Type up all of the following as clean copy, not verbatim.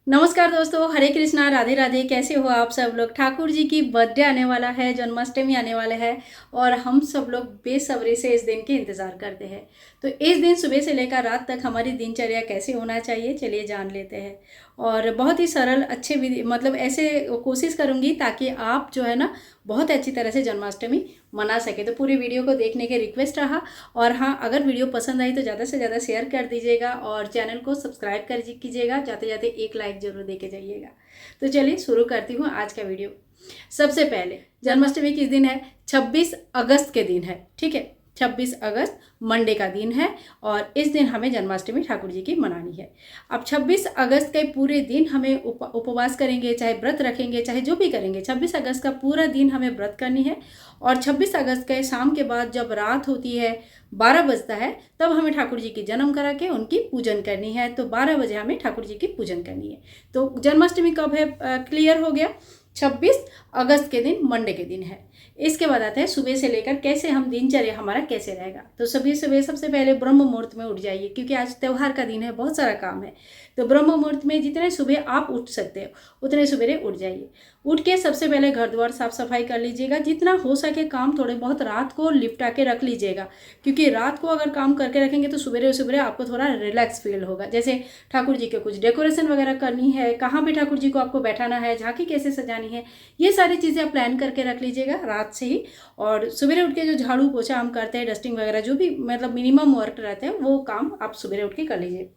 नमस्कार दोस्तों, हरे कृष्णा, राधे राधे। कैसे हो आप सब लोग। ठाकुर जी की बर्थडे आने वाला है, जन्माष्टमी आने वाले है और हम सब लोग बेसब्री से इस दिन के इंतज़ार करते हैं। तो इस दिन सुबह से लेकर रात तक हमारी दिनचर्या कैसे होना चाहिए, चलिए जान लेते हैं। और बहुत ही सरल अच्छे विधि मतलब ऐसे कोशिश करूँगी ताकि आप जो है ना बहुत अच्छी तरह से जन्माष्टमी मना सके। तो पूरी वीडियो को देखने के रिक्वेस्ट रहा। और हाँ, अगर वीडियो पसंद आई तो ज़्यादा से ज़्यादा शेयर कर दीजिएगा और चैनल को सब्सक्राइब कर कीजिएगा। जाते जाते एक लाइक जरूर दे के जाइएगा। तो चलिए शुरू करती हूँ आज का वीडियो। सबसे पहले जन्माष्टमी किस दिन है? 26 अगस्त के दिन है। ठीक है, 26 अगस्त मंडे का दिन है और इस दिन हमें जन्माष्टमी ठाकुर जी की मनानी है। अब 26 अगस्त के पूरे दिन हमें उपवास करेंगे, चाहे व्रत रखेंगे, चाहे जो भी करेंगे। 26 अगस्त का पूरा दिन हमें व्रत करनी है और 26 अगस्त के शाम के बाद जब रात होती है, 12 बजता है, तब हमें ठाकुर जी की जन्म करा के उनकी पूजन करनी है। तो 12 बजे हमें ठाकुर जी की पूजन करनी है। तो जन्माष्टमी कब है? क्लियर हो गया। 26 अगस्त के दिन मंडे के दिन है। इसके बाद आता है सुबह से लेकर कैसे हम दिनचर्या हमारा कैसे रहेगा। तो सभी सुबह सबसे पहले ब्रह्म मुहूर्त में उठ जाइए, क्योंकि आज त्यौहार का दिन है, बहुत सारा काम है। तो ब्रह्म मुहूर्त में जितने सुबह आप उठ सकते हो उतने सवेरे उठ जाइए। उठ के सबसे पहले घर द्वार साफ सफाई कर लीजिएगा। जितना हो सके काम थोड़े बहुत रात को लिपटा के रख लीजिएगा, क्योंकि रात को अगर काम करके रखेंगे तो सवेरे सवेरे आपको थोड़ा रिलैक्स फील होगा। जैसे ठाकुर जी के कुछ डेकोरेशन वगैरह करनी है, कहाँ पे ठाकुर जी को आपको बैठाना है, झांकी कैसे सजानी है, ये सारी चीज़ें आप प्लान करके रख लीजिएगा रात से ही। और सवेरे उठ के जो झाड़ू पोछा हम करते हैं, डस्टिंग वगैरह जो भी मतलब मिनिमम वर्क रहते हैं, वो काम आप सवेरे उठ के कर लीजिए।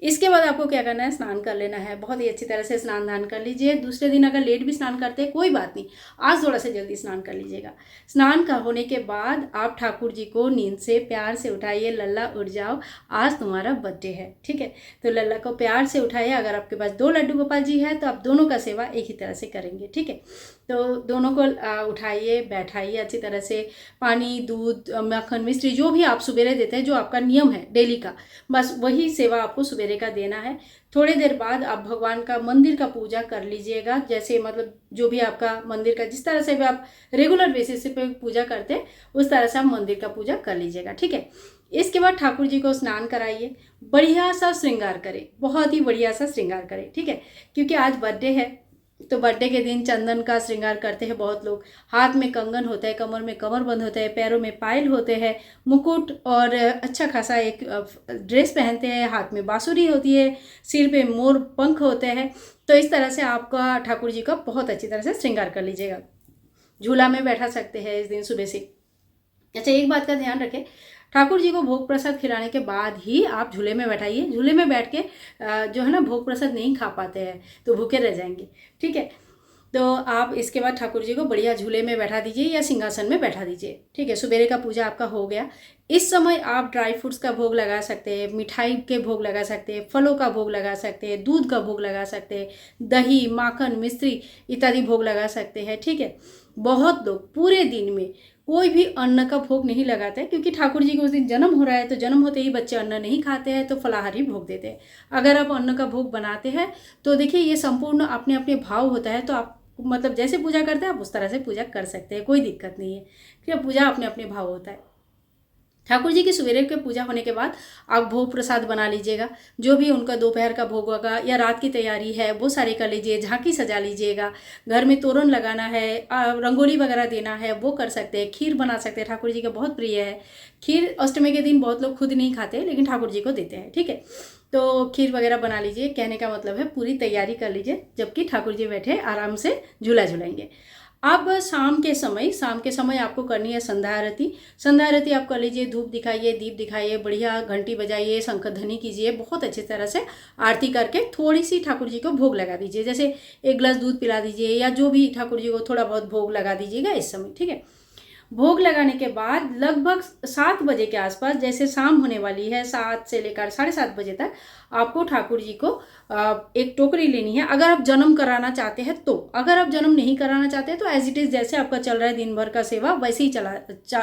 इसके बाद आपको क्या करना है? स्नान कर लेना है। बहुत ही अच्छी तरह से स्नान दान कर लीजिए। दूसरे दिन अगर लेट भी स्नान करते हैं कोई बात नहीं, आज थोड़ा सा जल्दी स्नान कर लीजिएगा। स्नान का होने के बाद आप ठाकुर जी को नींद से प्यार से उठाइए। लल्ला उठ जाओ, आज तुम्हारा बर्थडे है। ठीक है, तो लल्ला को प्यार से उठाइए। अगर आपके पास 2 लड्डू गोपाल जी है तो आप दोनों का सेवा एक ही तरह से करेंगे। ठीक है, तो दोनों को उठाइए, बैठाइए अच्छी तरह से। पानी, दूध, मक्खन, मिश्री जो भी आप सवेरे देते हैं, जो आपका नियम है डेली का, बस वही सेवा आपको सवेरे का देना है। थोड़ी देर बाद आप भगवान का मंदिर का पूजा कर लीजिएगा। जैसे मतलब जो भी आपका मंदिर का जिस तरह से भी आप रेगुलर बेसिस पे पूजा करते हैं उस तरह से आप मंदिर का पूजा कर लीजिएगा। ठीक है, इसके बाद ठाकुर जी को स्नान कराइए। बढ़िया सा श्रृंगार करें, बहुत ही बढ़िया सा श्रृंगार करें। ठीक है, क्योंकि आज बर्थडे है तो बर्थडे के दिन चंदन का श्रृंगार करते हैं बहुत लोग। हाथ में कंगन होता है, कमर में कमरबंद होता है, पैरों में पायल होते हैं, मुकुट और अच्छा खासा एक ड्रेस पहनते हैं, हाथ में बांसुरी होती है, सिर पे मोर पंख होते हैं। तो इस तरह से आपका ठाकुर जी का बहुत अच्छी तरह से श्रृंगार कर लीजिएगा। झूला में बैठा सकते हैं इस दिन सुबह से। अच्छा, एक बात का ध्यान रखें, ठाकुर जी को भोग प्रसाद खिलाने के बाद ही आप झूले में बैठाइए। झूले में बैठ के जो है ना भोग प्रसाद नहीं खा पाते हैं तो भूखे रह जाएंगे। ठीक है, तो आप इसके बाद ठाकुर जी को बढ़िया झूले में बैठा दीजिए या सिंहासन में बैठा दीजिए। ठीक है, सुबेरे का पूजा आपका हो गया। इस समय आप ड्राई फ्रूट्स का भोग लगा सकते हैं, मिठाई के भोग लगा सकते हैं, फलों का भोग लगा सकते हैं, दूध का भोग लगा सकते हैं, दही, माखन, मिश्री इत्यादि भोग लगा सकते हैं। ठीक है, बहुत लोग पूरे दिन में कोई भी अन्न का भोग नहीं लगाते हैं, क्योंकि ठाकुर जी के उस दिन जन्म हो रहा है। तो जन्म होते ही बच्चे अन्न नहीं खाते हैं तो फलाहारी भोग देते हैं। अगर आप अन्न का भोग बनाते हैं तो देखिए ये संपूर्ण अपने अपने भाव होता है। तो आप मतलब जैसे पूजा करते हैं आप उस तरह से पूजा कर सकते हैं, कोई दिक्कत नहीं है। फिर पूजा अपने अपने भाव होता है। ठाकुर जी की सवेरे के पूजा होने के बाद आप भोग प्रसाद बना लीजिएगा। जो भी उनका दोपहर का भोग होगा या रात की तैयारी है वो सारी कर लीजिए। झांकी सजा लीजिएगा, घर में तोरण लगाना है, रंगोली वगैरह देना है वो कर सकते हैं। खीर बना सकते हैं, ठाकुर जी का बहुत प्रिय है खीर। अष्टमी के दिन बहुत लोग खुद नहीं खाते लेकिन ठाकुर जी को देते हैं। ठीक है, तो खीर वगैरह बना लीजिए। कहने का मतलब है पूरी तैयारी कर लीजिए जबकि ठाकुर जी बैठे आराम से झूला झुलाएंगे। अब शाम के समय आपको करनी है संध्या आरती। संध्या आरती आप कर लीजिए। धूप दिखाइए, दीप दिखाइए, बढ़िया घंटी बजाइए, शंख ध्वनि कीजिए। बहुत अच्छी तरह से आरती करके थोड़ी सी ठाकुर जी को भोग लगा दीजिए। जैसे 1 गिलास दूध पिला दीजिए या जो भी ठाकुर जी को थोड़ा बहुत भोग लगा दीजिएगा इस समय। ठीक है, भोग लगाने के बाद लगभग 7 बजे के आसपास, जैसे शाम होने वाली है, 7 से लेकर 7:30 बजे तक आपको ठाकुर जी को एक टोकरी लेनी है। अगर आप जन्म कराना चाहते हैं तो, अगर आप जन्म नहीं कराना चाहते हैं तो एज इट इज़ जैसे आपका चल रहा है दिन भर का सेवा वैसे ही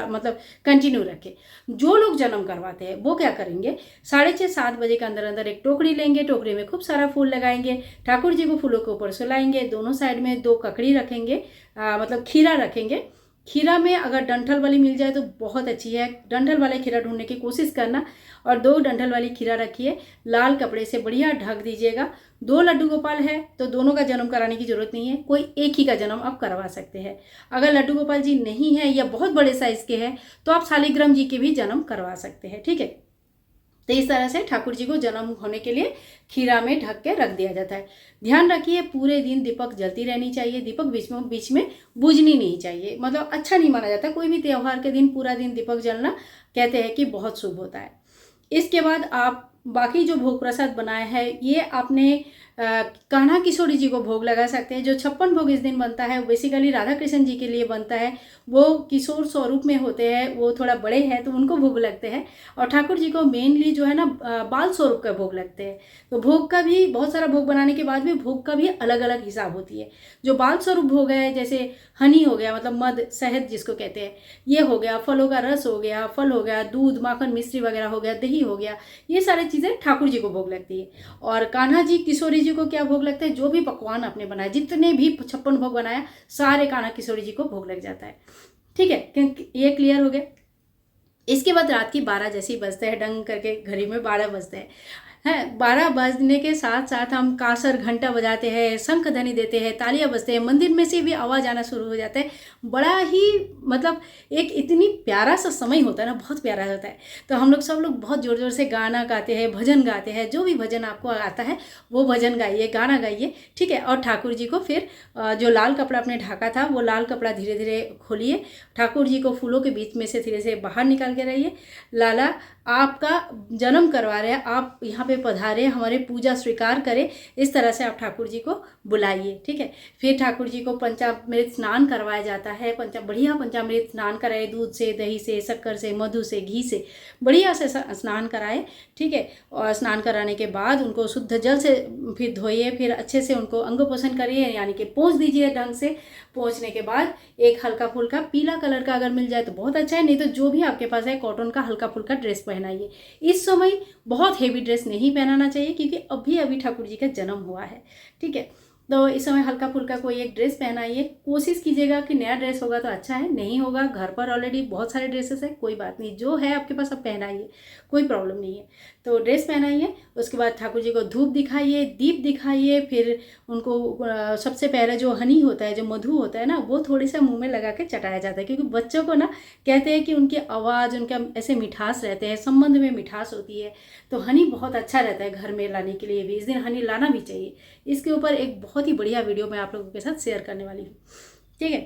मतलब कंटिन्यू रखें। जो लोग जन्म करवाते हैं वो क्या करेंगे, 6:30-7 बजे के अंदर अंदर एक टोकरी लेंगे। टोकरी में खूब सारा फूल लगाएंगे, ठाकुर जी को फूलों के ऊपर सुलाएंगे, दोनों साइड में 2 ककड़ी रखेंगे, मतलब खीरा रखेंगे। खीरा में अगर डंठल वाली मिल जाए तो बहुत अच्छी है, डंठल वाले खीरा ढूंढने की कोशिश करना। और 2 डंठल वाली खीरा रखिए, लाल कपड़े से बढ़िया ढक दीजिएगा। 2 लड्डू गोपाल है तो दोनों का जन्म कराने की जरूरत नहीं है, कोई एक ही का जन्म आप करवा सकते हैं। अगर लड्डू गोपाल जी नहीं है या बहुत बड़े साइज के हैं तो आप शालिग्राम जी के भी जन्म करवा सकते हैं, ठीक है। तो इस तरह से ठाकुर जी को जन्म होने के लिए खीरा में ढक के रख दिया जाता है। ध्यान रखिए पूरे दिन दीपक जलती रहनी चाहिए, दीपक बीच में बुझनी नहीं चाहिए, मतलब अच्छा नहीं माना जाता। कोई भी त्यौहार के दिन पूरा दिन दीपक जलना कहते हैं कि बहुत शुभ होता है। इसके बाद आप बाकी जो भोग प्रसाद बनाए हैं ये आपने कान्हा किशोरी जी को भोग लगा सकते हैं। जो 56 भोग इस दिन बनता है बेसिकली राधा कृष्ण जी के लिए बनता है, वो किशोर स्वरूप में होते हैं, वो थोड़ा बड़े हैं तो उनको भोग लगते हैं। और ठाकुर जी को मेनली जो है ना बाल स्वरूप का भोग लगते हैं। तो भोग का भी बहुत सारा भोग बनाने के बाद भी भोग का भी अलग अलग हिसाब होती है। जो बाल स्वरूप भोग है जैसे हनी हो गया, मतलब मध शहद जिसको कहते हैं, ये हो गया, फलों का रस हो गया, फल हो गया, दूध माखन मिश्री वगैरह हो गया, दही हो गया, ये सारी चीज़ें ठाकुर जी को भोग लगती है। और कान्हा जी किशोरी जी को क्या भोग लगता है, जो भी पकवान आपने बनाया, जितने भी 56 भोग बनाया सारे कान्हा किशोरी जी को भोग लग जाता है, ठीक है। ये क्लियर हो गया। इसके बाद रात की 12 जैसे ही बजते हैं, डंग करके घड़ी में 12 बजते हैं, 12 बजने के साथ साथ हम कासर घंटा बजाते हैं, शंख ध्वनि देते हैं, तालियां बजते हैं, मंदिर में से भी आवाज़ आना शुरू हो जाता है। बड़ा ही मतलब एक इतनी प्यारा सा समय होता है ना, बहुत प्यारा होता है। तो हम लोग सब लोग बहुत ज़ोर ज़ोर से गाना गाते हैं, भजन गाते हैं, जो भी भजन आपको आता है वो भजन गाइए, गाना गाइए, ठीक है। और ठाकुर जी को फिर जो लाल कपड़ा आपने ढाका था वो लाल कपड़ा धीरे धीरे खोलिए, ठाकुर जी को फूलों के बीच में से धीरे से बाहर निकाल के रहिए। लाला आपका जन्म करवा रहे हैं, आप यहाँ पे पधारे, हमारे पूजा स्वीकार करें, इस तरह से आप ठाकुर जी को बुलाइए, ठीक है। फिर ठाकुर जी को पंचामृत स्नान करवाया जाता है, बढ़िया पंचामृत स्नान कराए, दूध से, दही से, शक्कर से, मधु से, घी से बढ़िया से स्नान कराए, ठीक है। और स्नान कराने के बाद उनको शुद्ध जल से फिर धोइए, फिर अच्छे से उनको अंगपोषण करिए, यानी कि पोंछ दीजिए ढंग से। पोंछने के बाद एक हल्का फुल्का पीला कलर का अगर मिल जाए तो बहुत अच्छा है, नहीं तो जो भी आपके पास है कॉटन का हल्का फुल्का ड्रेस पहनाइए। इस समय बहुत हेवी ड्रेस नहीं पहनाना चाहिए क्योंकि अभी अभी ठाकुर जी का जन्म हुआ है, ठीक है। तो इस समय हल्का फुल्का कोई एक ड्रेस पहनाइए। कोशिश कीजिएगा कि नया ड्रेस होगा तो अच्छा है, नहीं होगा घर पर ऑलरेडी बहुत सारे ड्रेसेस है, कोई बात नहीं, जो है आपके पास अब पहनाइए, कोई प्रॉब्लम नहीं है। तो ड्रेस पहनाइए, उसके बाद ठाकुर जी को धूप दिखाइए, दीप दिखाइए, फिर उनको सबसे पहले जो हनी होता है, जो मधु होता है ना, वो थोड़ी सा मुंह में लगा के चटाया जाता है। क्योंकि बच्चों को ना कहते हैं कि उनकी आवाज़, उनका ऐसे मिठास रहते हैं, संबंध में मिठास होती है, तो हनी बहुत अच्छा रहता है घर में लाने के लिए भी। इस दिन हनी लाना भी चाहिए। इसके ऊपर एक बहुत ही बढ़िया वीडियो मैं आप लोगों के साथ शेयर करने वाली हूँ, ठीक है।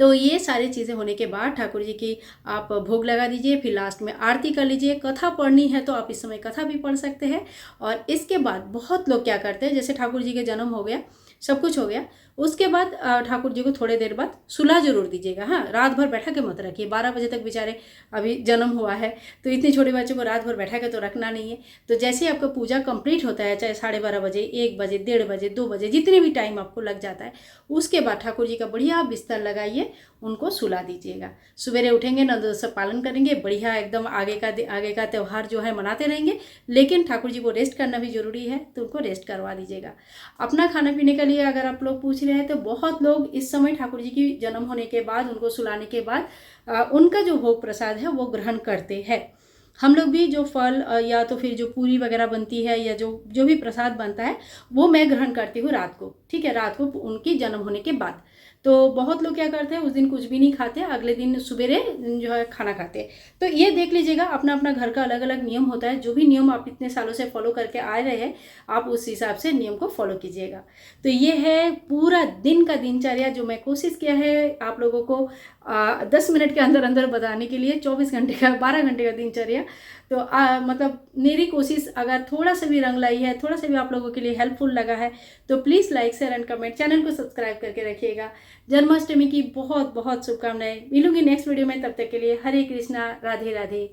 तो ये सारी चीज़ें होने के बाद ठाकुर जी की आप भोग लगा दीजिए, फिर लास्ट में आरती कर लीजिए। कथा पढ़नी है तो आप इस समय कथा भी पढ़ सकते हैं। और इसके बाद बहुत लोग क्या करते हैं, जैसे ठाकुर जी के जन्म हो गया, सब कुछ हो गया, उसके बाद ठाकुर जी को थोड़े देर बाद सुला जरूर दीजिएगा। हाँ, रात भर बैठा के मत रखिए, 12 बजे तक बेचारे अभी जन्म हुआ है तो इतने छोटे बच्चों को रात भर बैठा के तो रखना नहीं है। तो जैसे ही आपका पूजा कंप्लीट होता है, चाहे 12:30 बजे, 1 बजे, 1:30 बजे, 2 बजे, जितने भी टाइम आपको लग जाता है, उसके बाद ठाकुर जी का बढ़िया बिस्तर लगाइए, उनको सुला दीजिएगा। सवेरे उठेंगे, नंद सब पालन करेंगे, बढ़िया एकदम आगे का त्यौहार जो है मनाते रहेंगे। लेकिन ठाकुर जी को रेस्ट करना भी जरूरी है, तो उनको रेस्ट करवा दीजिएगा। अपना खाने पीने के लिए अगर आप लोग पूछ रहे हैं तो बहुत लोग इस समय ठाकुर जी की जन्म होने के बाद, उनको सुलाने के बाद उनका जो भोग प्रसाद है वो ग्रहण करते हैं। हम लोग भी जो फल या तो फिर जो पूरी वगैरह बनती है या जो भी प्रसाद बनता है वो मैं ग्रहण करती हूँ रात को, ठीक है, रात को उनकी जन्म होने के बाद। तो बहुत लोग क्या करते हैं, उस दिन कुछ भी नहीं खाते, अगले दिन सवेरे जो है खाना खाते हैं। तो ये देख लीजिएगा, अपना अपना घर का अलग अलग नियम होता है। जो भी नियम आप इतने सालों से फॉलो करके आ रहे हैं, आप उस हिसाब से नियम को फॉलो कीजिएगा। तो ये है पूरा दिन का दिनचर्या जो मैं कोशिश किया है आप लोगों को 10 मिनट के अंदर अंदर बताने के लिए। 24 घंटे का, 12 घंटे का दिनचर्या। तो मतलब मेरी कोशिश अगर थोड़ा सा भी रंग लाई है, थोड़ा सा भी आप लोगों के लिए हेल्पफुल लगा है तो please like, share and comment, channel को सब्सक्राइब करके रखिएगा। जन्माष्टमी की बहुत बहुत शुभकामनाएं। मिलूंगी नेक्स्ट वीडियो में, तब तक के लिए हरे कृष्णा, राधे राधे।